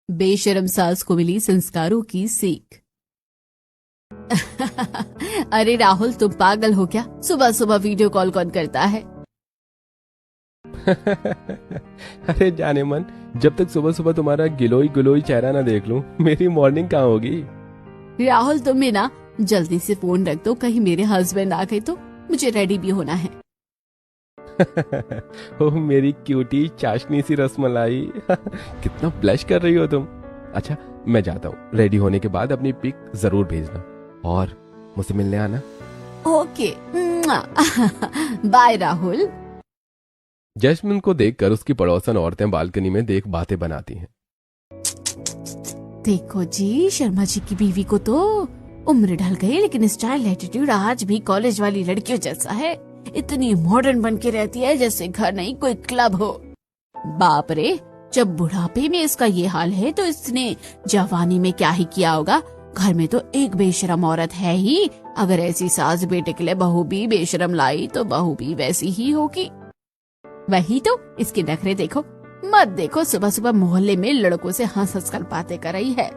बेशर्म सास को मिली संस्कारों की सीख। अरे राहुल, तुम पागल हो क्या? सुबह सुबह वीडियो कॉल कौन करता है? अरे जाने मन, जब तक सुबह सुबह तुम्हारा गिलोई गिलोई चेहरा ना देख लूं, मेरी मॉर्निंग कहाँ होगी। राहुल, तुम्हें ना जल्दी से फोन रख दो, कहीं मेरे हस्बैंड आ गए तो मुझे रेडी भी होना है। ओह मेरी क्यूटी चाशनी सी रसमलाई। कितना ब्लश कर रही हो तुम। अच्छा मैं जाता हूँ, रेडी होने के बाद अपनी पिक जरूर भेजना और मुझसे मिलने आना। ओके। बाय राहुल। जैस्मिन को देखकर उसकी पड़ोसन औरतें बालकनी में देख बातें बनाती हैं। देखो जी, शर्मा जी की बीवी को तो उम्र ढल गई, लेकिन स्टाइल एटीट्यूड आज भी कॉलेज वाली लड़कियों जैसा है। इतनी मॉडर्न बन के रहती है जैसे घर नहीं कोई क्लब हो। बाप रे, जब बुढ़ापे में इसका ये हाल है तो इसने जवानी में क्या ही किया होगा। घर में तो एक बेशरम औरत है ही। अगर ऐसी सास बेटे के लिए बहू भी बेशरम लाई तो बहू भी वैसी ही होगी। वही तो, इसके नखरे देखो मत देखो, सुबह सुबह मोहल्ले में लड़कों से हंस हंस कर बातें कर रही है,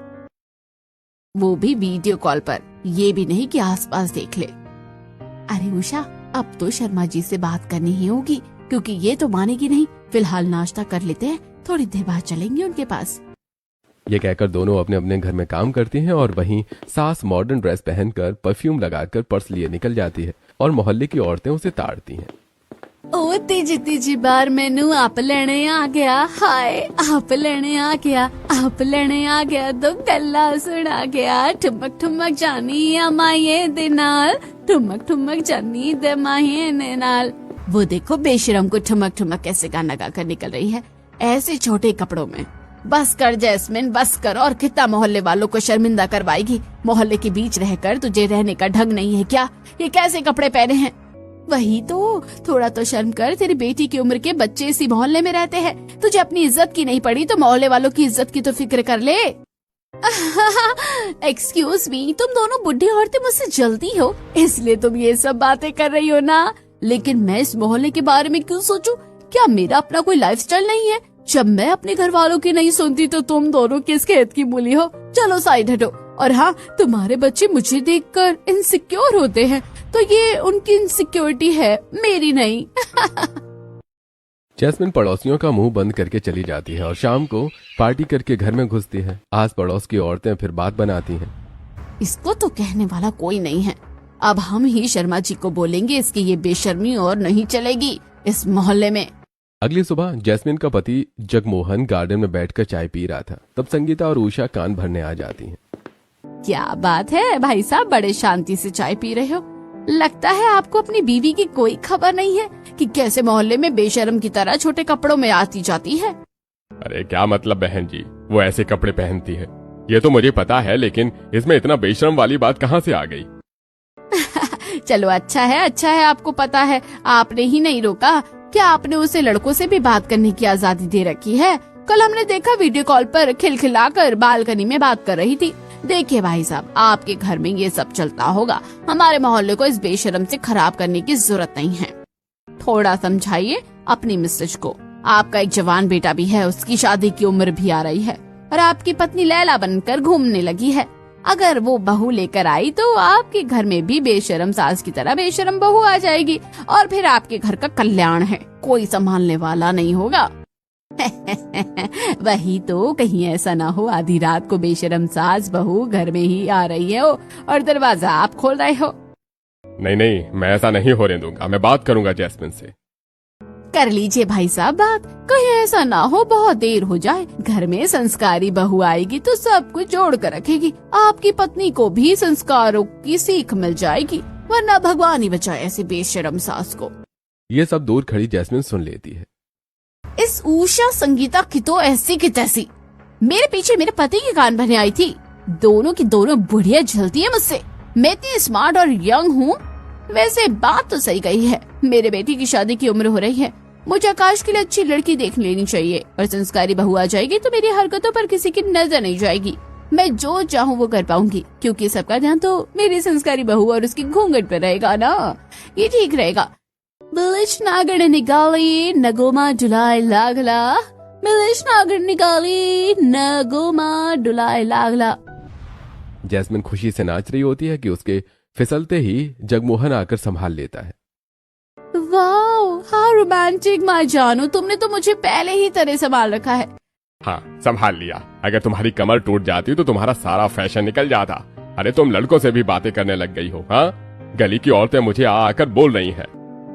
वो भी वीडियो कॉल पर। ये भी नहीं कि आसपास देख ले। अरे उषा, अब तो शर्मा जी से बात करनी ही होगी, क्योंकि ये तो मानेगी नहीं। फिलहाल नाश्ता कर लेते हैं, थोड़ी देर बाद चलेंगे उनके पास। ये कहकर दोनों अपने अपने घर में काम करती हैं और वहीं सास मॉडर्न ड्रेस पहनकर परफ्यूम लगाकर पर्स लिए निकल जाती है और मोहल्ले की औरतें उसे ताड़ती हैं। ओ तीजी तीजी बार मैनू आप लेने आ गया, हाय आप लेने आ गया, आप लेने आ गया तो गल्ला सुना गया। ठुमक ठुमक जानी अमाये दे नाल, ठुमक ठुमक जानी दे माये ने नाल। वो देखो बेशरम को ठुमक ठुमक कैसे गाना गाकर निकल रही है, ऐसे छोटे कपड़ों में। बस कर जैस्मिन, बस कर। और कितना मोहल्ले वालों को शर्मिंदा करवाएगी। मोहल्ले के बीच रहकर तुझे रहने का ढंग नहीं है क्या? ये कैसे कपड़े पहने हैं? वही तो, थोड़ा तो शर्म कर। तेरी बेटी की उम्र के बच्चे इसी मोहल्ले में रहते हैं। तुझे अपनी इज्जत की नहीं पड़ी तो मोहल्ले वालों की इज्जत की तो फिक्र कर ले। एक्सक्यूज मी, तुम दोनों बुढ़ी औरतें मुझसे जलती हो, इसलिए तुम ये सब बातें कर रही हो ना। लेकिन मैं इस मोहल्ले के बारे में क्यों सोचूं? क्या मेरा अपना कोई लाइफस्टाइल नहीं है? जब मैं अपने घर वालों की नहीं सुनती तो तुम दोनों किसके हित की मूली हो? चलो साइड हटो। और हाँ, तुम्हारे बच्चे मुझे देखकर इनसिक्योर होते हैं तो ये उनकी इनसिक्योरिटी है, मेरी नहीं। जैस्मिन पड़ोसियों का मुंह बंद करके चली जाती है और शाम को पार्टी करके घर में घुसती है। आस पड़ोस की औरतें फिर बात बनाती हैं। इसको तो कहने वाला कोई नहीं है। अब हम ही शर्मा जी को बोलेंगे, इसकी ये बेशर्मी और नहीं चलेगी इस मोहल्ले में। अगली सुबह जैस्मिन का पति जगमोहन गार्डन में बैठकर चाय पी रहा था। तब संगीता और उषा कान भरने आ जाती हैं। क्या बात है भाई साहब, बड़े शांति से चाय पी रहे हो। लगता है आपको अपनी बीवी की कोई खबर नहीं है कि कैसे मोहल्ले में बेशर्म की तरह छोटे कपड़ों में आती जाती है। अरे क्या मतलब बहन जी, वो ऐसे कपड़े पहनती है ये तो मुझे पता है, लेकिन इसमें इतना बेशर्म वाली बात कहाँ से आ गई? चलो अच्छा है आपको पता है। आपने ही नहीं रोका। क्या आपने उसे लड़कों से भी बात करने की आजादी दे रखी है? कल हमने देखा वीडियो कॉल पर खिलखिलाकर बालकनी में बात कर रही थी। देखिए भाई साहब, आपके घर में ये सब चलता होगा। हमारे मोहल्ले को इस बेशर्म से खराब करने की जरूरत नहीं है। थोड़ा समझाइए अपनी मिसेज को। आपका एक जवान बेटा भी है, उसकी शादी की उम्र भी आ रही है और आपकी पत्नी लैला बनकर घूमने लगी है। अगर वो बहू लेकर आई तो आपके घर में भी बेशर्म सास की तरह बेशर्म बहू आ जाएगी और फिर आपके घर का कल्याण है, कोई संभालने वाला नहीं होगा। वही तो, कहीं ऐसा ना हो आधी रात को बेशर्म सास बहू घर में ही आ रही है और दरवाजा आप खोल रहे हो। नहीं, मैं ऐसा नहीं होने दूंगा। मैं बात करूंगा जैस्मिन से। कर लीजिए भाई साहब बात, कहीं ऐसा ना हो बहुत देर हो जाए। घर में संस्कारी बहू आएगी तो सब कुछ जोड़ कर रखेगी। आपकी पत्नी को भी संस्कारों की सीख मिल जाएगी, वरना भगवान ही बचाए ऐसी बेशर्म सास को। ये सब दूर खड़ी जैस्मिन सुन लेती है। इस उषा संगीता की तो ऐसी की तैसी मेरे पीछे मेरे पति के कान भरने आई थी। दोनों की दोनों बुढ़िया झलती है मुझसे। मैं इतनी स्मार्ट और यंग हूँ। वैसे बात तो सही कही है, मेरे बेटी की शादी की उम्र हो रही है। मुझे आकाश के लिए अच्छी लड़की देख लेनी चाहिए और संस्कारी बहू आ जाएगी तो मेरी हरकतों पर किसी की नजर नहीं जाएगी। मैं जो चाहूँ वो कर पाऊंगी, क्योंकि सबका ध्यान तो मेरी संस्कारी बहू और उसकी घूंघट पर रहेगा ना। ये ठीक रहेगा। बिलिच नागड़ निगाली नगोमा जुलाई लागला मिलिश नागर निकाली न गोमा डुलाए लागला। जैस्मिन खुशी से नाच रही होती है कि उसके फिसलते ही जगमोहन आकर संभाल लेता है। वाओ हाउ रोमांटिक माय जानू, तुमने तो मुझे पहले ही तरह संभाल रखा है। हाँ संभाल लिया, अगर तुम्हारी कमर टूट जाती तो तुम्हारा सारा फैशन निकल जाता। अरे तुम लड़कों से भी बातें करने लग गई हो। हाँ, गली की औरतें मुझे आकर बोल रही हैं।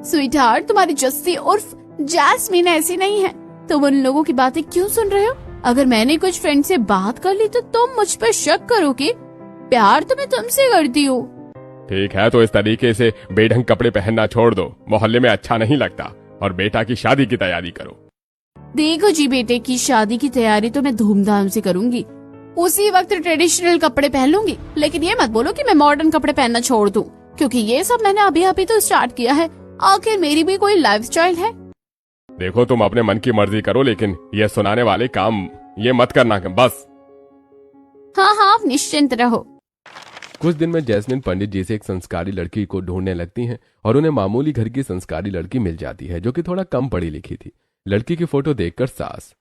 स्वीटहार्ट, तुम्हारी जस्सी उर्फ जैस्मिन ऐसी नहीं है। तुम उन लोगों की बातें क्यों सुन रहे हो? अगर मैंने कुछ फ्रेंड से बात कर ली तो तुम मुझ पर शक करोगे। प्यार तो मैं तुमसे करती हूँ। ठीक है, तो इस तरीके से बेढंग कपड़े पहनना छोड़ दो, मोहल्ले में अच्छा नहीं लगता, और बेटा की शादी की तैयारी करो। देखो जी, बेटे की शादी की तैयारी तो मैं धूमधाम से करूंगी, उसी वक्त ट्रेडिशनल कपड़े पहन लूंगी, लेकिन ये मत बोलो कि मैं मॉडर्न कपड़े पहनना छोड़ दूं, क्योंकि ये सब मैंने अभी अभी तो स्टार्ट किया है। आखिर मेरी भी कोई लाइफस्टाइल है। देखो तुम अपने मन की मर्जी करो, लेकिन ये सुनाने वाले काम ये मत करना बस। हाँ हाँ, आप निश्चिंत रहो। कुछ दिन में जैस्मिन पंडित जी से एक संस्कारी लड़की को ढूंढने लगती हैं और उन्हें मामूली घर की संस्कारी लड़की मिल जाती है जो कि थोड़ा कम पढ़ी लिखी थी। लड़की की फोटो देखकर सास,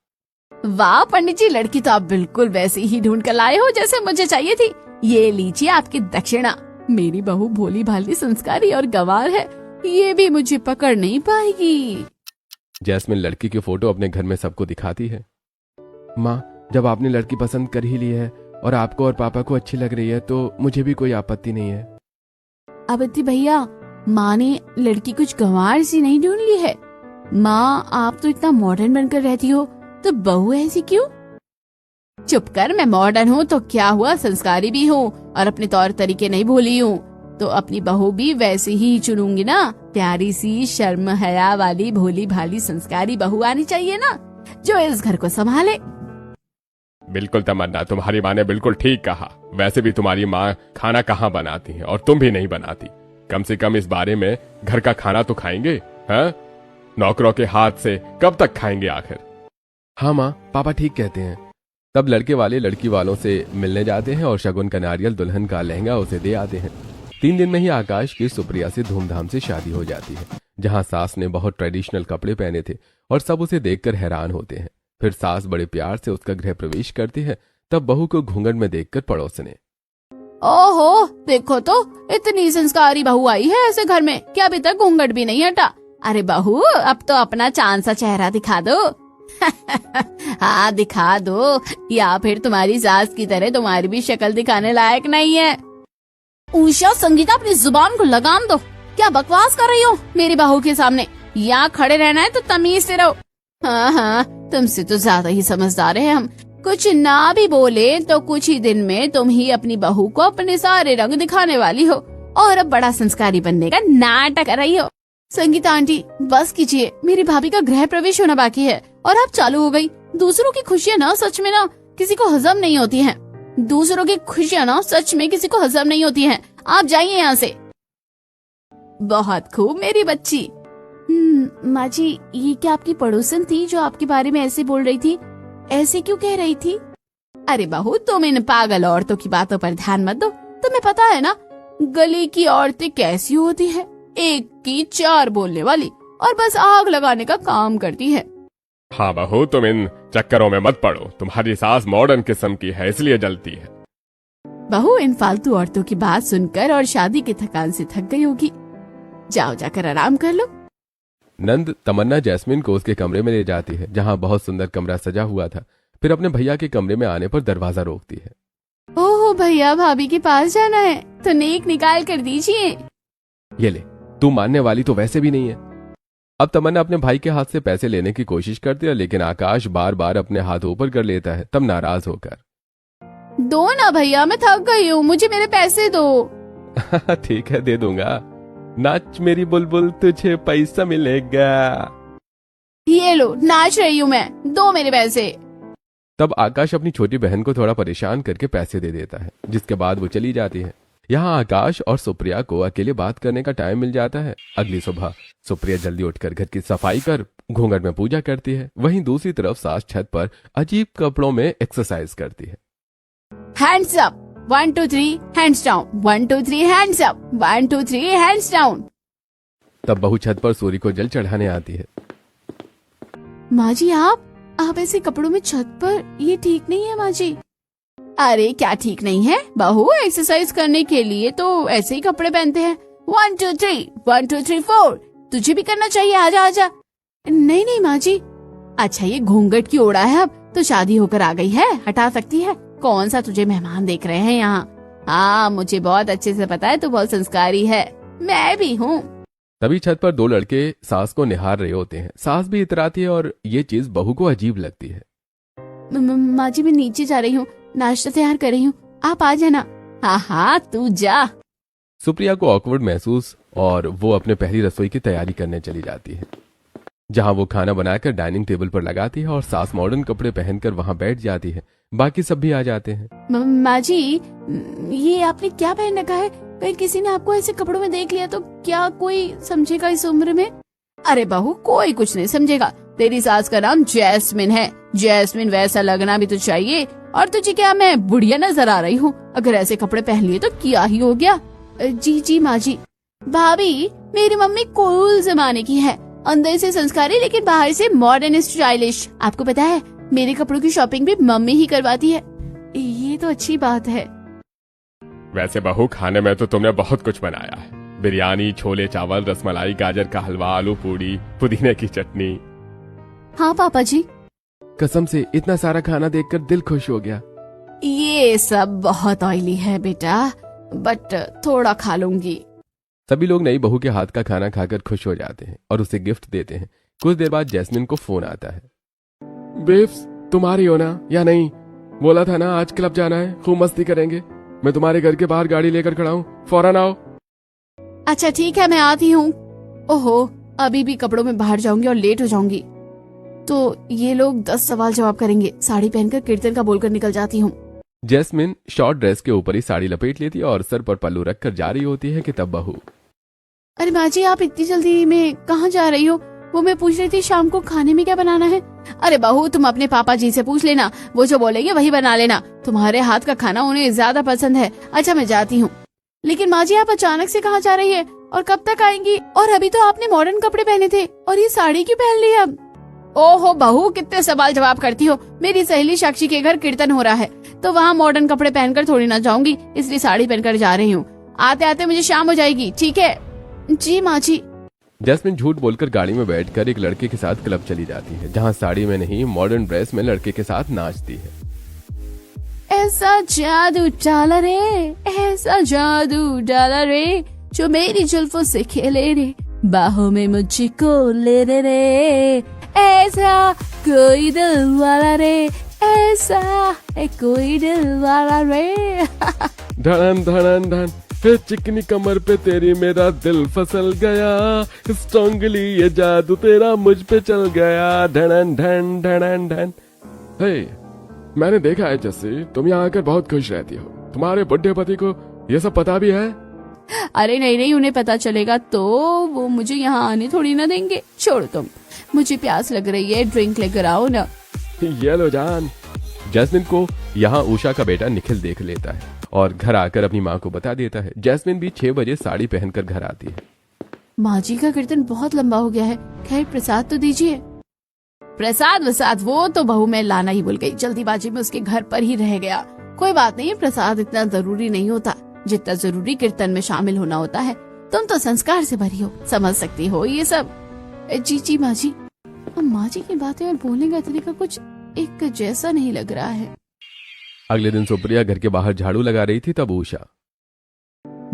वाह पंडित जी, लड़की तो आप बिल्कुल वैसे ही ढूंढ कर लाए हो जैसे मुझे चाहिए थी। ये लीजिए आपकी दक्षिणा। मेरी बहू भोली भाली संस्कारी और गंवार है, ये भी मुझे पकड़ नहीं पाएगी। जैस्मिन लड़की की फोटो अपने घर में सबको दिखाती है। माँ, जब आपने लड़की पसंद कर ही ली है और आपको और पापा को अच्छी लग रही है तो मुझे भी कोई आपत्ति नहीं है। अबत्ती भैया, माँ ने लड़की कुछ गंवार सी नहीं ढूंढ ली है। माँ, आप तो इतना मॉडर्न बनकर रहती हो, तो बहू ऐसी क्यों? चुप कर, मैं मॉडर्न हूँ तो क्या हुआ, संस्कारी भी हूँ और अपने तौर तरीके नहीं भूली हूँ, तो अपनी बहू भी वैसे ही चुनूंगी ना। प्यारी सी शर्म हया वाली भोली भाली संस्कारी बहू आनी चाहिए ना, जो इस घर को संभाले। बिल्कुल तमन्ना, तुम्हारी माँ ने बिल्कुल ठीक कहा। वैसे भी तुम्हारी माँ खाना कहाँ बनाती है और तुम भी नहीं बनाती। कम से कम इस बारे में घर का खाना तो खाएंगे। हैं? नौकरों के हाथ से कब तक खाएंगे आखिर? हाँ माँ, पापा ठीक कहते हैं। तब लड़के वाले लड़की वालों से मिलने जाते हैं और शगुन का नारियल, दुल्हन का लहंगा उसे दे आते हैं। 3 दिन में ही आकाश की सुप्रिया से धूमधाम से शादी हो जाती है, जहाँ सास ने बहुत ट्रेडिशनल कपड़े पहने थे और सब उसे देखकर हैरान होते हैं। फिर सास बड़े प्यार से उसका गृह प्रवेश करती है। तब बहू को घूंघट में देखकर पड़ोस ने, ओहो देखो तो, इतनी संस्कारी बहू आई है ऐसे घर में कि अभी तक घूंघट भी नहीं हटा। अरे बहू, अब तो अपना चांद सा चेहरा दिखा दो। हाँ दिखा दो, या फिर तुम्हारी सास की तरह तुम्हारी भी शक्ल दिखाने लायक नहीं है। उषा, संगीता, अपनी जुबान को लगाम दो। क्या बकवास कर रही हो मेरी बहू के सामने? यहाँ खड़े रहना है तो तमीज से रहो। हाँ हाँ, तुमसे तो ज्यादा ही समझदार है हम। कुछ ना भी बोले तो कुछ ही दिन में तुम ही अपनी बहू को अपने सारे रंग दिखाने वाली हो और अब बड़ा संस्कारी बनने का नाटक कर रही हो। संगीता आंटी बस कीजिए, मेरी भाभी का गृह प्रवेश होना बाकी है और अब चालू हो गई। दूसरों की खुशियाँ ना सच में ना किसी को हजम नहीं होती हैं। दूसरों की खुशियाँ ना सच में किसी को हजम नहीं होती हैं। आप जाइए यहाँ से। बहुत खूब मेरी बच्ची। माँ जी, ये क्या आपकी पड़ोसन थी जो आपके बारे में ऐसे बोल रही थी? ऐसे क्यों कह रही थी? अरे बहू, तुम इन पागल औरतों की बातों पर ध्यान मत दो। तुम्हें पता है ना गली की औरतें कैसी होती है, एक की 4 बोलने वाली और बस आग लगाने का काम करती है। हाँ बहू, तुम इन चक्करों में मत पड़ो। तुम्हारी सास मॉडर्न किस्म की है, इसलिए जलती है। बहू इन फालतू औरतों की बात सुनकर और शादी की थकान से थक गई होगी। जाओ जाकर आराम कर लो। नंद तमन्ना जैस्मिन को उसके कमरे में ले जाती है, जहाँ बहुत सुंदर कमरा सजा हुआ था। फिर अपने भैया के कमरे में आने पर दरवाजा रोकती है। ओहो भैया, भाभी के पास जाना है तो नेक निकाल कर दीजिए। ये ले, तू मानने वाली तो वैसे भी नहीं है। अब तमन्ना अपने भाई के हाथ से पैसे लेने की कोशिश करती है, लेकिन आकाश बार बार अपने हाथ ऊपर कर लेता है। तब नाराज होकर, दो ना भैया, मैं थक गई हूँ, मुझे मेरे पैसे दो। ठीक है, दे दूंगा। नाच मेरी बुलबुल, तुझे पैसा मिलेगा। ये लो, नाच रही हूँ मैं, दो मेरे पैसे। तब आकाश अपनी छोटी बहन को थोड़ा परेशान करके पैसे दे देता है, जिसके बाद वो चली जाती है। यहाँ आकाश और सुप्रिया को अकेले बात करने का टाइम मिल जाता है। अगली सुबह सुप्रिया जल्दी उठकर घर की सफाई कर घूंघट में पूजा करती है। वहीं दूसरी तरफ सास छत पर अजीब कपड़ों में एक्सरसाइज करती है। Hands up, 1 2 3 hands down, 1 2 3 hands up, 1 2 3 hands down. तब बहू छत पर सूर्य को जल चढ़ाने आती है। माँ जी, आप आप ऐसे कपड़ों में छत पर, ये ठीक नहीं है माँ जी। अरे क्या ठीक नहीं है बहू, एक्सरसाइज करने के लिए तो ऐसे ही कपड़े पहनते हैं। 1 2 3 1 2 3 4, तुझे भी करना चाहिए, आजा आजा। नहीं नहीं माँ जी। अच्छा ये घूंघट की ओढ़ा है, अब तो शादी होकर आ गई है, हटा सकती है। कौन सा तुझे मेहमान देख रहे हैं यहाँ। हाँ मुझे बहुत अच्छे से पता है, तू बहुत संस्कारी है, मैं भी हूँ। तभी छत पर दो लड़के सास को निहार रहे होते हैं। सास भी इतराती है और ये चीज बहू को अजीब लगती है। माँ जी मैं नीचे जा रही हूँ, नाश्ता तैयार कर रही हूँ, आप आ जाना। हाँ हाँ तू जा। सुप्रिया को ऑकवर्ड महसूस और वो अपने पहली रसोई की तैयारी करने चली जाती है, जहां वो खाना बनाकर डाइनिंग टेबल पर लगाती है और सास मॉडर्न कपड़े पहनकर वहां बैठ जाती है। बाकी सब भी आ जाते हैं। माँ जी ये आपने क्या पहन रखा है, कहीं किसी ने आपको ऐसे कपड़ों में देख लिया तो क्या कोई समझेगा इस उम्र में। अरे बहू कोई कुछ नहीं समझेगा, तेरी सास का नाम जैस्मिन है, जैस्मिन वैसा लगना भी तो चाहिए। और तुझे क्या मैं बुढ़िया नजर आ रही हूँ, अगर ऐसे कपड़े पहन लिए तो क्या ही हो गया। जी जी माँ जी। भाभी मेरी मम्मी कूल जमाने की है, अंदर से संस्कारी लेकिन बाहर से मॉडर्न स्टाइलिश। आपको पता है मेरे कपड़ों की शॉपिंग भी मम्मी ही करवाती है, ये तो अच्छी बात है। वैसे बहू खाने में तो तुमने बहुत कुछ बनाया है, बिरयानी, छोले चावल, रसमलाई, गाजर का हलवा, आलू पूड़ी, पुदीने की चटनी। हाँ पापा जी। कसम से इतना सारा खाना देखकर दिल खुश हो गया। ये सब बहुत ऑयली है बेटा, बट थोड़ा खा लूंगी। सभी लोग नई बहू के हाथ का खाना खाकर खुश हो जाते हैं और उसे गिफ्ट देते हैं। कुछ देर बाद जैस्मिन को फोन आता है। बेब्स तुम्हारी हो ना या नहीं, बोला था ना आज क्लब जाना है, खूब मस्ती करेंगे। मैं तुम्हारे घर के बाहर गाड़ी लेकर खड़ा हूँ, फौरन आओ। अच्छा ठीक है मैं आती हूँ। ओहो अभी भी कपड़ों में बाहर जाऊंगी और लेट हो जाऊंगी तो ये लोग 10 सवाल जवाब करेंगे। साड़ी पहनकर कीर्तन का बोलकर निकल जाती हूँ। जैस्मिन शॉर्ट ड्रेस के ऊपर ही साड़ी लपेट लेती है और सर पर पल्लू रखकर जा रही होती है कि तब बहू। अरे माँ जी आप इतनी जल्दी में कहाँ जा रही हो, वो मैं पूछ रही थी शाम को खाने में क्या बनाना है। अरे बहू तुम अपने पापा जी से पूछ लेना, वो जो बोलेंगे वही बना लेना, तुम्हारे हाथ का खाना उन्हें ज्यादा पसंद है। अच्छा मैं जाती हूँ। लेकिन माँ जी आप अचानक से कहाँ जा रही है और कब तक आएंगी, और अभी तो आपने मॉडर्न कपड़े पहने थे और ये साड़ी क्यों पहन ली अब। ओहो बहू कितने सवाल जवाब करती हो, मेरी सहेली साक्षी के घर कीर्तन हो रहा है तो वहाँ मॉडर्न कपड़े पहनकर थोड़ी ना जाऊंगी, इसलिए साड़ी पहनकर जा रही हूँ। आते आते मुझे शाम हो जाएगी, ठीक है। जी माँ जी। जैस्मिन झूठ बोलकर गाड़ी में बैठकर एक लड़के के साथ क्लब चली जाती है, जहाँ साड़ी में नहीं मॉडर्न ड्रेस में लड़के के साथ नाचती है। ऐसा जादू डाला रे, ऐसा जादू डाला रे, जो मेरी जुल्फों से खेले रे, बाहों में मुझको ले रे, ऐसा कोई दिल वाला रे, ऐसा है कोई दिल वाला रे। धड़न धड़न धन, फिर चिकनी कमर पे तेरी मेरा दिल फसल गया, स्ट्रांगली ये जादू तेरा मुझ पे चल गया, धड़न धन धड़न धन। हे मैंने देखा है जैसे तुम यहाँ आकर बहुत खुश रहती हो, तुम्हारे बुढ़े पति को ये सब पता भी है। अरे नहीं नहीं, उन्हें पता चलेगा तो वो मुझे यहाँ आने थोड़ी ना देंगे। छोड़ तुम, मुझे प्यास लग रही है, ड्रिंक लेकर आओ ना। ये लो जान। जैस्मिन को यहाँ उषा का बेटा निखिल देख लेता है और घर आकर अपनी माँ को बता देता है। जैस्मिन भी 6 बजे साड़ी पहनकर घर आती है। माँ जी का कीर्तन बहुत लंबा हो गया है, खैर प्रसाद तो दीजिए। प्रसाद वसाद वो तो बहू मैं लाना ही भूल गई, जल्दीबाजी में उसके घर पर ही रह गया। कोई बात नहीं, प्रसाद इतना जरूरी नहीं होता जितना जरूरी कीर्तन में शामिल होना होता है। तुम तो संस्कार से भरी हो, समझ सकती हो ये सब। जी जी माँ जी। माँ जी की बातें और बोलने का तरीका कुछ एक जैसा नहीं लग रहा है। अगले दिन सुप्रिया घर के बाहर झाड़ू लगा रही थी, तब उषा।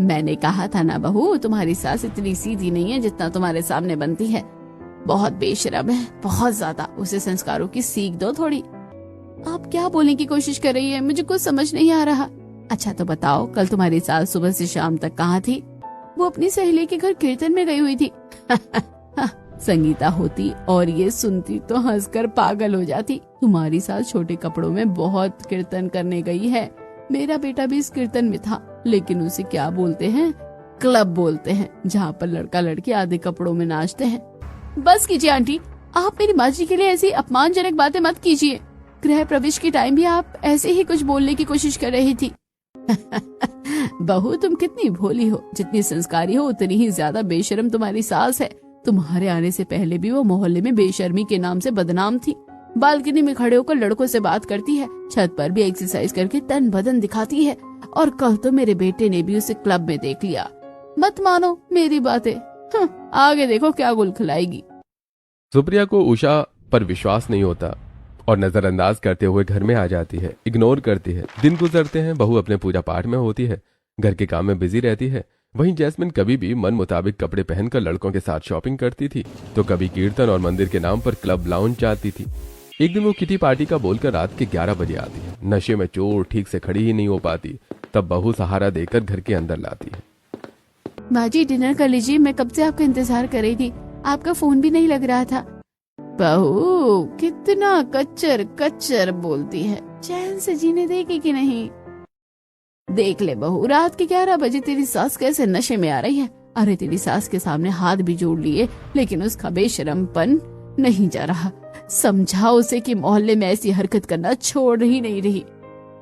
मैंने कहा था ना बहू, तुम्हारी सास इतनी सीधी नहीं है जितना तुम्हारे सामने बनती है, बहुत बेशरम है, बहुत ज्यादा। उसे संस्कारों की सीख दो थोड़ी। आप क्या बोलने की कोशिश कर रही है, मुझे कुछ समझ नहीं आ रहा। अच्छा तो बताओ, कल तुम्हारी सास सुबह से शाम तक कहाँ थी? वो अपनी सहेली के घर कीर्तन में गई हुई थी। संगीता होती और ये सुनती तो हंसकर पागल हो जाती। तुम्हारी सास छोटे कपड़ों में बहुत कीर्तन करने गई है। मेरा बेटा भी इस कीर्तन में था, लेकिन उसे क्या बोलते हैं, क्लब बोलते हैं, जहाँ पर लड़का लड़की आधे कपड़ों में नाचते हैं। बस कीजिए आंटी, आप मेरी माँ जी के लिए ऐसी अपमानजनक बातें मत कीजिए। गृह प्रवेश के टाइम भी आप ऐसे ही कुछ बोलने की कोशिश कर रही थी। बहू तुम कितनी भोली हो, जितनी संस्कारी हो उतनी ही ज्यादा बेशर्म तुम्हारी सास है। तुम्हारे आने से पहले भी वो मोहल्ले में बेशर्मी के नाम से बदनाम थी। बालकनी में खड़े होकर लड़कों से बात करती है, छत पर भी एक्सरसाइज करके तन बदन दिखाती है। और कल तो मेरे बेटे ने भी उसे क्लब में देख लिया। मत मानो मेरी बातें, आगे देखो क्या गुल खिलाएगी। सुप्रिया को उषा पर विश्वास नहीं होता और नजरअंदाज करते हुए घर में आ जाती है, इग्नोर करती है। दिन गुजरते हैं, बहू अपने पूजा पाठ में होती है, घर के काम में बिजी रहती है। वहीं जैस्मिन कभी भी मन मुताबिक कपड़े पहनकर लड़कों के साथ शॉपिंग करती थी, तो कभी कीर्तन और मंदिर के नाम पर क्लब लाउंज जाती थी। एक दिन वो किटी पार्टी का बोलकर रात के 11 बजे आती है। नशे में चोर, ठीक से खड़ी ही नहीं हो पाती। तब बहू सहारा देकर घर के अंदर लाती है। माँ जी डिनर कर लीजिए, मैं कब से आपका इंतजार कर रही थी, आपका फोन भी नहीं लग रहा था। बहू कितना कच्चर कच्चर बोलती है, चैन से जीने देगी कि नहीं। देख ले बहू, रात के 11 बजे तेरी सास कैसे नशे में आ रही है। अरे तेरी सास के सामने हाथ भी जोड़ लिए, लेकिन उसका बेशरमपन नहीं जा रहा। समझाओ उसे कि मोहल्ले में ऐसी हरकत करना छोड़ ही नहीं रही।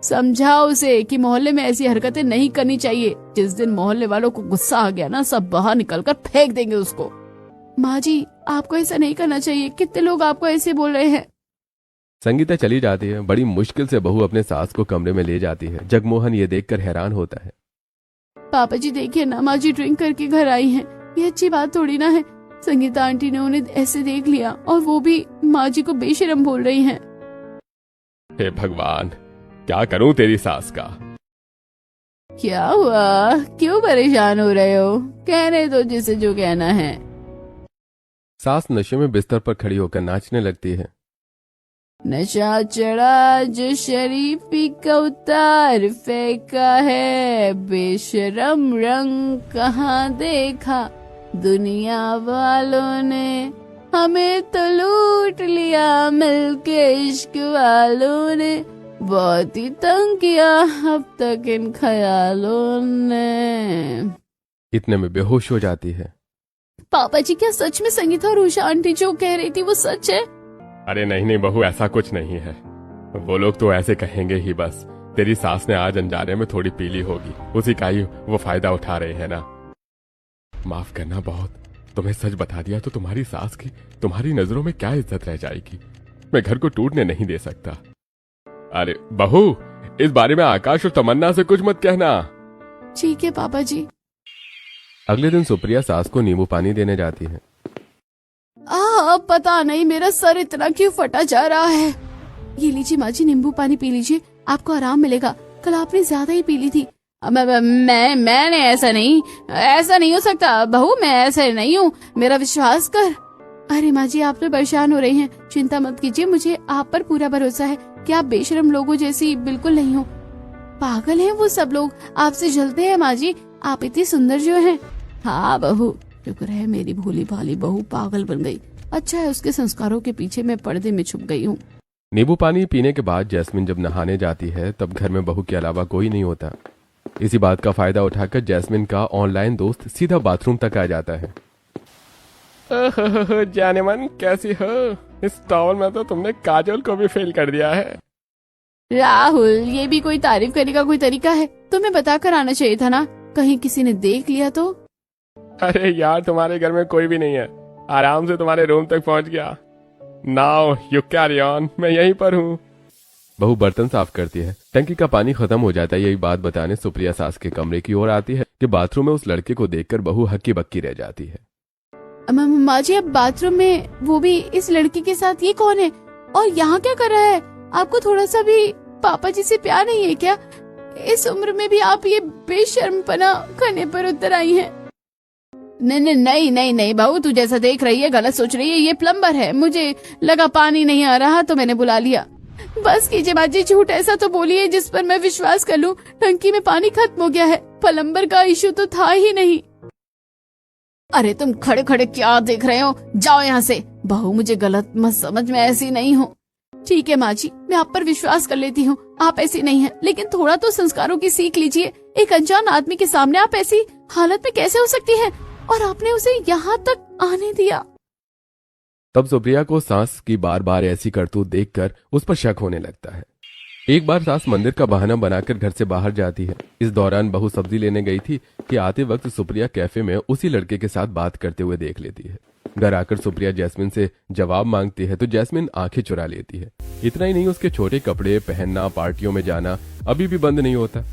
समझाओ उसे कि मोहल्ले में ऐसी हरकतें नहीं करनी चाहिए। जिस दिन मोहल्ले वालों को गुस्सा आ गया ना, सब बाहर निकलकर फेंक देंगे उसको। माँ जी आपको ऐसा नहीं करना चाहिए, कितने लोग आपको ऐसे बोल रहे हैं। संगीता चली जाती है। बड़ी मुश्किल से बहू अपने सास को कमरे में ले जाती है। जगमोहन ये देखकर हैरान होता है। पापा जी देखिए ना, माँ जी ड्रिंक करके घर आई हैं, ये अच्छी बात थोड़ी ना है। संगीता आंटी ने उन्हें ऐसे देख लिया और वो भी माँ जी को बेशरम बोल रही हैं। हे भगवान, क्या करूं तेरी सास का। क्या हुआ, क्यों परेशान हो रहे हो, कहने दो जिसे जो कहना है। सास नशे में बिस्तर पर खड़ी होकर नाचने लगती है। नशा चढ़ा जो शरीफी का उतार फेंका है, बेशरम रंग कहाँ देखा दुनिया वालों ने, हमें तो लूट लिया मिलके इश्क वालों ने, बहुत ही तंग किया अब तक इन ख्यालों ने। इतने में बेहोश हो जाती है। पापा जी क्या सच में संगीता और उषा आंटी जो कह रही थी वो सच है? अरे नहीं बहू, ऐसा कुछ नहीं है। वो लोग तो ऐसे कहेंगे ही बस। तेरी सास ने आज अनजाने में थोड़ी पी ली होगी, उसी का ही वो फायदा उठा रहे हैं ना। माफ करना बहुत, तुम्हें सच बता दिया तो तुम्हारी सास की तुम्हारी नजरों में क्या इज्जत रह जाएगी। मैं घर को टूटने नहीं दे सकता। अरे बहू, इस बारे में आकाश और तमन्ना से कुछ मत कहना। ठीक है पापा जी। अगले दिन सुप्रिया सास को नींबू पानी देने जाती है। पता नहीं मेरा सर इतना क्यों फटा जा रहा है। ये लीजिए माँ जी, नींबू पानी पी लीजिए, आपको आराम मिलेगा। कल आपने ज्यादा ही पी ली थी। मैंने ऐसा नहीं हो सकता बहू, मैं ऐसा नहीं हूँ, मेरा विश्वास कर। अरे माँ जी आप तो परेशान हो रही हैं, चिंता मत कीजिए, मुझे आप पर पूरा भरोसा है कि आप बेशरम लोगों जैसी बिल्कुल नहीं हो। पागल हैं वो सब लोग, आपसे जलते हैं माँ जी, आप इतनी सुंदर जो हैं। हाँ बहू, शुक्र है मेरी भोली भाली बहू पागल बन गई। अच्छा है उसके संस्कारों के पीछे मैं पर्दे में छुप गई हूँ। नींबू पानी पीने के बाद जैस्मिन जब नहाने जाती है तब घर में बहू के अलावा कोई नहीं होता। इसी बात का फायदा उठाकर जैस्मिन का ऑनलाइन दोस्त सीधा बाथरूम तक आ जाता है। जाने मन कैसी हो, इस टॉवल में तो तुमने काजल को भी फेल कर दिया है। राहुल ये भी कोई तारीफ करने का कोई तरीका है? तुम्हें बताकर आना चाहिए था ना, कहीं किसी ने देख लिया तो। अरे यार, तुम्हारे घर में कोई भी नहीं है, आराम से तुम्हारे रूम तक पहुंच गया। नाउ यू कैरी ऑन, मैं यहीं पर हूँ। बहू बर्तन साफ करती है। टंकी का पानी खत्म हो जाता है। यही बात बताने सुप्रिया सास के कमरे की ओर आती है कि बाथरूम में उस लड़के को देखकर बहू हक्की बक्की रह जाती है। माँ जी अब बाथरूम में, वो भी इस लड़की के साथ, ये कौन है और यहाँ क्या कर रहा है? आपको थोड़ा सा भी पापा जी से प्यार नहीं है क्या? इस उम्र में भी आप ये बेशर्मपना करने पर उतर आई हैं। नहीं बहू, तू जैसा देख रही है गलत सोच रही है। ये प्लम्बर है, मुझे लगा पानी नहीं आ रहा तो मैंने बुला लिया। बस कीजिए माँ जी, झूठ ऐसा तो बोलिए जिस पर मैं विश्वास कर लूं। टंकी में पानी खत्म हो गया है, प्लम्बर का इशू तो था ही नहीं। अरे तुम खड़े खड़े क्या देख रहे हो, जाओ यहाँ से। बहू मुझे गलत मत समझ, मैं ऐसी नहीं हूँ। ठीक है माँ जी, मैं आप पर विश्वास कर लेती हूँ, आप ऐसी नहीं हैं, लेकिन थोड़ा तो संस्कारों की सीख लीजिए। एक अनजान आदमी के सामने आप ऐसी हालत में कैसे हो सकती हैं? और आपने उसे यहाँ तक आने दिया। तब सुप्रिया को सास की बार बार ऐसी करतूत देखकर उस पर शक होने लगता है। एक बार सास मंदिर का बहाना बनाकर घर से बाहर जाती है। इस दौरान बहू सब्जी लेने गई थी कि आते वक्त सुप्रिया कैफे में उसी लड़के के साथ बात करते हुए देख लेती है। घर आकर सुप्रिया जैस्मिन से जवाब मांगती है तो जैस्मिन आंखें चुरा लेती है। इतना ही नहीं, उसके छोटे कपड़े पहनना, पार्टियों में जाना अभी भी बंद नहीं होता।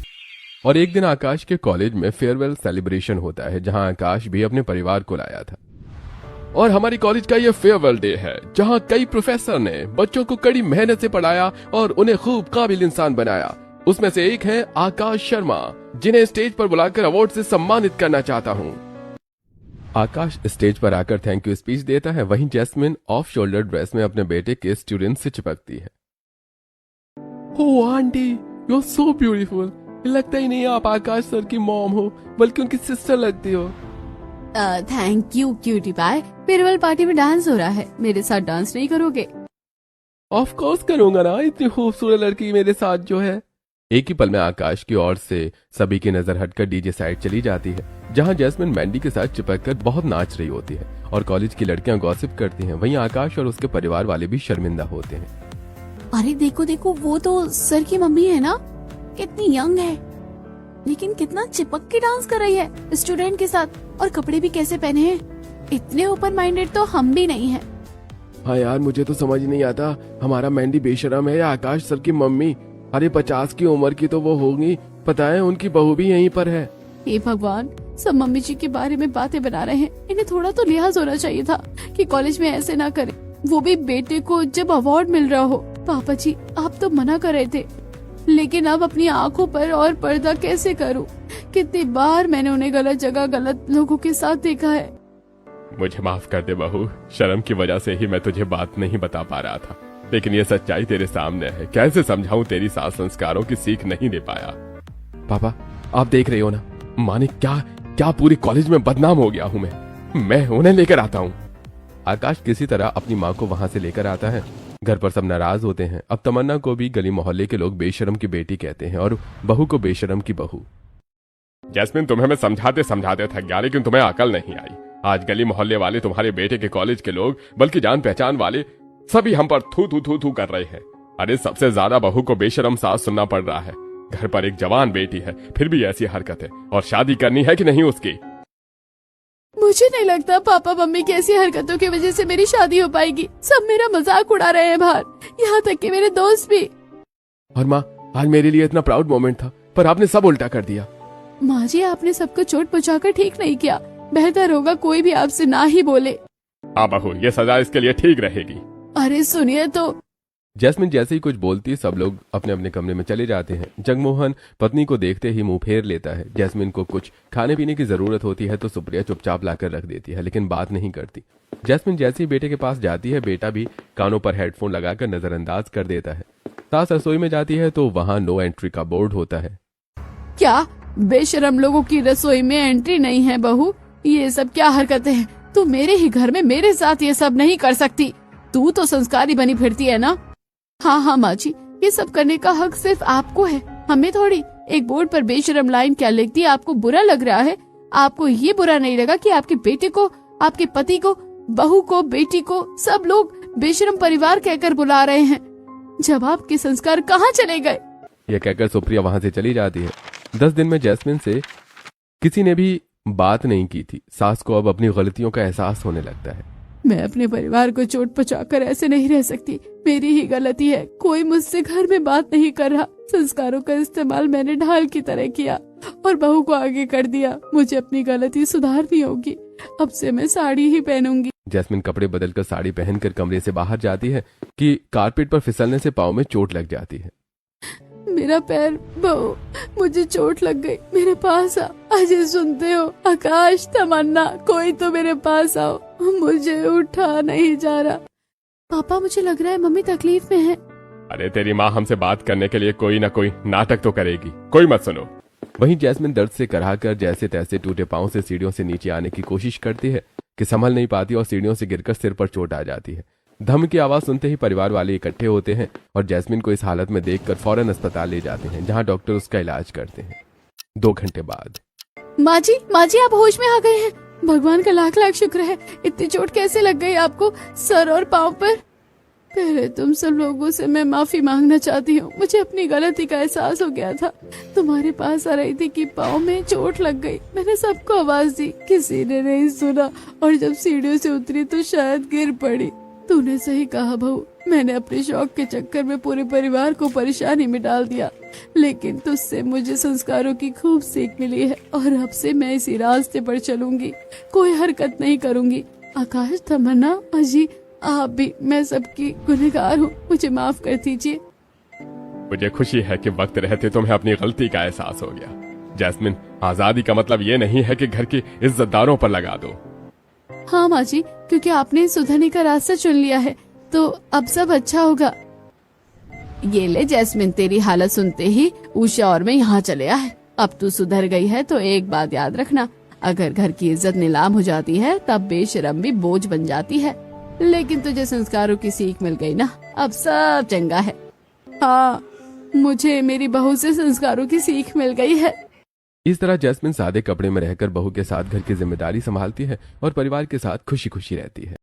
और एक दिन आकाश के कॉलेज में फेयरवेल सेलिब्रेशन होता है, जहां आकाश भी अपने परिवार को लाया था। और हमारी कॉलेज का ये फेयरवेल डे है, जहां कई प्रोफेसर ने बच्चों को कड़ी मेहनत से पढ़ाया और उन्हें खूब काबिल इंसान बनाया। उसमें से एक है आकाश शर्मा, जिन्हें स्टेज पर बुलाकर अवार्ड से सम्मानित करना चाहता हूं। आकाश स्टेज पर आकर थैंक यू स्पीच देता है। वहीं जैस्मिन ऑफ शोल्डर ड्रेस में अपने बेटे के स्टूडेंट से चिपकती है। Oh aunty, you are so beautiful. लगता ही नहीं आप आकाश सर की मॉम हो, बल्कि उनकी सिस्टर लगती हो। Thank you cutie pie. Farewell party में डांस हो रहा है, मेरे साथ डांस नहीं करोगे? ऑफ कोर्स करूंगा ना, इतनी खूबसूरत लड़की मेरे साथ जो है। एक ही पल में आकाश की ओर से सभी की नजर हटकर डीजे साइड चली जाती है, जहां जैस्मिन मैंडी के साथ चिपककर बहुत नाच रही होती है और कॉलेज की लड़कियां गॉसिप करती हैं। वहीं आकाश और उसके परिवार वाले भी शर्मिंदा होते हैं। अरे देखो देखो, वो तो सर की मम्मी है ना, कितनी यंग है, लेकिन कितना चिपक के डांस कर रही है स्टूडेंट के साथ, और कपड़े भी कैसे पहने हैं। इतने ओपन माइंडेड तो हम भी नहीं है। हाँ यार, मुझे तो समझ नहीं आता, हमारा मैंडी बेशरम है या आकाश सर की मम्मी। अरे 50 की उम्र की तो वो होगी, पता है उनकी बहू भी यहीं पर है। हे भगवान, सब मम्मी जी के बारे में बातें बना रहे हैं। इन्हें थोड़ा तो लिहाज होना चाहिए था कि कॉलेज में ऐसे ना करें, वो भी बेटे को जब अवार्ड मिल रहा हो। पापा जी, आप तो मना कर रहे थे, लेकिन अब अपनी आंखों पर और पर्दा कैसे करूं? कितनी बार मैंने उन्हें गलत जगह गलत लोगों के साथ देखा है। मुझे माफ कर दे बहू, शर्म की वजह से ही मैं तुझे बात नहीं बता पा रहा था, लेकिन ये सच्चाई तेरे सामने है। कैसे समझाऊं, तेरी सास संस्कारों की सीख नहीं दे पाया। पापा, आप देख रहे हो ना, माँ ने क्या पूरी कॉलेज में बदनाम हो गया हूँ मैं उन्हें लेकर आता हूँ। आकाश किसी तरह अपनी माँ को वहां से लेकर आता है। घर पर सब नाराज होते हैं। अब तमन्ना को भी गली मोहल्ले के लोग बेशरम की बेटी कहते हैं और बहू को बेशरम की बहू। जैस्मिन, तुम्हें मैं समझाते समझाते थक गया, लेकिन तुम्हें अकल नहीं आई। आज गली मोहल्ले वाले, तुम्हारे बेटे के कॉलेज के लोग, बल्कि जान पहचान वाले सभी हम पर थू थू थू थू कर रहे हैं। अरे सबसे ज्यादा बहू को बेशरम सास सुनना पड़ रहा है। घर पर एक जवान बेटी है, फिर भी ऐसी हरकतें, और शादी करनी है कि नहीं उसकी? मुझे नहीं लगता पापा मम्मी की ऐसी हरकतों की वजह से मेरी शादी हो पाएगी। सब मेरा मजाक उड़ा रहे हैं बाहर, यहाँ तक कि मेरे दोस्त भी। और माँ, आज मेरे लिए इतना प्राउड मोमेंट था, पर आपने सब उल्टा कर दिया। माँ जी, आपने सबको चोट पहुँचाकर ठीक नहीं किया। बेहतर होगा कोई भी आपसे ना ही बोले। हाँ बहू, ये सजा इसके लिए ठीक रहेगी। अरे सुनिए तो। जैस्मिन जैसे ही कुछ बोलती, सब लोग अपने अपने कमरे में चले जाते हैं। जगमोहन पत्नी को देखते ही मुंह फेर लेता है। जैस्मिन को कुछ खाने पीने की जरूरत होती है तो सुप्रिया चुपचाप लाकर रख देती है, लेकिन बात नहीं करती। जैस्मिन जैसे ही बेटे के पास जाती है, बेटा भी कानों पर हेडफोन लगाकर नजरअंदाज कर देता है। सास रसोई में जाती है तो वहां नो एंट्री का बोर्ड होता है। क्या बेशरम लोगों की रसोई में एंट्री नहीं है बहू? ये सब क्या हरकतें हैं? तू मेरे ही घर में मेरे साथ ये सब नहीं कर सकती। तू तो संस्कारी बनी फिरती है ना। हाँ माँ जी, ये सब करने का हक सिर्फ आपको है, हमें थोड़ी। एक बोर्ड पर बेशरम लाइन क्या लिख दी, आपको बुरा लग रहा है? आपको ये बुरा नहीं लगा कि आपके बेटे को, आपके पति को, बहू को, बेटी को सब लोग बेशरम परिवार कहकर बुला रहे हैं? जब आपके संस्कार कहाँ चले गए? यह कहकर सुप्रिया वहां से चली जाती है। 10 दिन में जैस्मिन से किसी ने भी बात नहीं की थी। सास को अब अपनी गलतियों का एहसास होने लगता है। मैं अपने परिवार को चोट पहुंचाकर ऐसे नहीं रह सकती। मेरी ही गलती है, कोई मुझसे घर में बात नहीं कर रहा। संस्कारों का इस्तेमाल मैंने ढाल की तरह किया और बहू को आगे कर दिया। मुझे अपनी गलती सुधारनी होगी। अब से मैं साड़ी ही पहनूंगी। जैस्मिन कपड़े बदलकर साड़ी पहनकर कमरे से बाहर जाती है कि कारपेट पर फिसलने से पाँव में चोट लग जाती है। मेरा पैर, बहू, मुझे चोट लग गई, मेरे पास आ। अजय सुनते हो? आकाश, तमन्ना, कोई तो मेरे पास आओ, मुझे उठा नहीं जा रहा। पापा, मुझे लग रहा है मम्मी तकलीफ में है। अरे तेरी माँ हमसे बात करने के लिए कोई ना कोई नाटक तो करेगी, कोई मत सुनो। वहीं जैस्मिन दर्द से कराहकर जैसे तैसे टूटे पांव से सीढ़ियों से नीचे आने की कोशिश करती है कि संभल नहीं पाती और सीढ़ियों से गिरकर सिर पर चोट आ जाती है। धम की आवाज सुनते ही परिवार वाले इकट्ठे होते हैं और जैस्मिन को इस हालत में देखकर फौरन अस्पताल ले जाते हैं, जहां डॉक्टर उसका इलाज करते हैं। 2 घंटे बाद माँ जी, आप होश में आ गए हैं। भगवान का लाख लाख शुक्र है। इतनी चोट कैसे लग गई आपको, सर और पाँव पर? पहले तुम सब लोगों से मैं माफी मांगना चाहती हूँ। मुझे अपनी गलती का एहसास हो गया था। तुम्हारे पास आ रही थी कि पाँव में चोट लग गई। मैंने सबको आवाज दी, किसी ने नहीं सुना, और जब सीढ़ियों से उतरी तो शायद गिर पड़ी। तूने सही कहा बहू, मैंने अपने शौक के चक्कर में पूरे परिवार को परेशानी में डाल दिया, लेकिन तुझसे मुझे संस्कारों की खूब सीख मिली है और अब से मैं इसी रास्ते पर चलूंगी, कोई हरकत नहीं करूंगी। आकाश, तमन्ना, अजी, आप भी, मैं सबकी गुनहगार हूँ, मुझे माफ कर दीजिए। मुझे खुशी है कि वक्त रहते तुम्हें अपनी गलती का एहसास हो गया। जैस्मिन, आजादी का मतलब ये नहीं है कि घर की इज्जतदारों पर लगा दो। हाँ माँ जी, क्योंकि आपने सुधरने का रास्ता चुन लिया है तो अब सब अच्छा होगा। ये ले जैस्मिन, तेरी हालत सुनते ही उषा और मैं यहाँ चले आए। अब तू सुधर गई है तो एक बात याद रखना, अगर घर की इज्जत नीलाम हो जाती है तब बेशरम भी बोझ बन जाती है। लेकिन तुझे संस्कारों की सीख मिल गई ना, अब सब चंगा है। हाँ, मुझे मेरी बहू से संस्कारों की सीख मिल गई है। इस तरह जैस्मिन सादे कपड़े में रहकर बहू के साथ घर की जिम्मेदारी संभालती है और परिवार के साथ खुशी खुशी रहती है।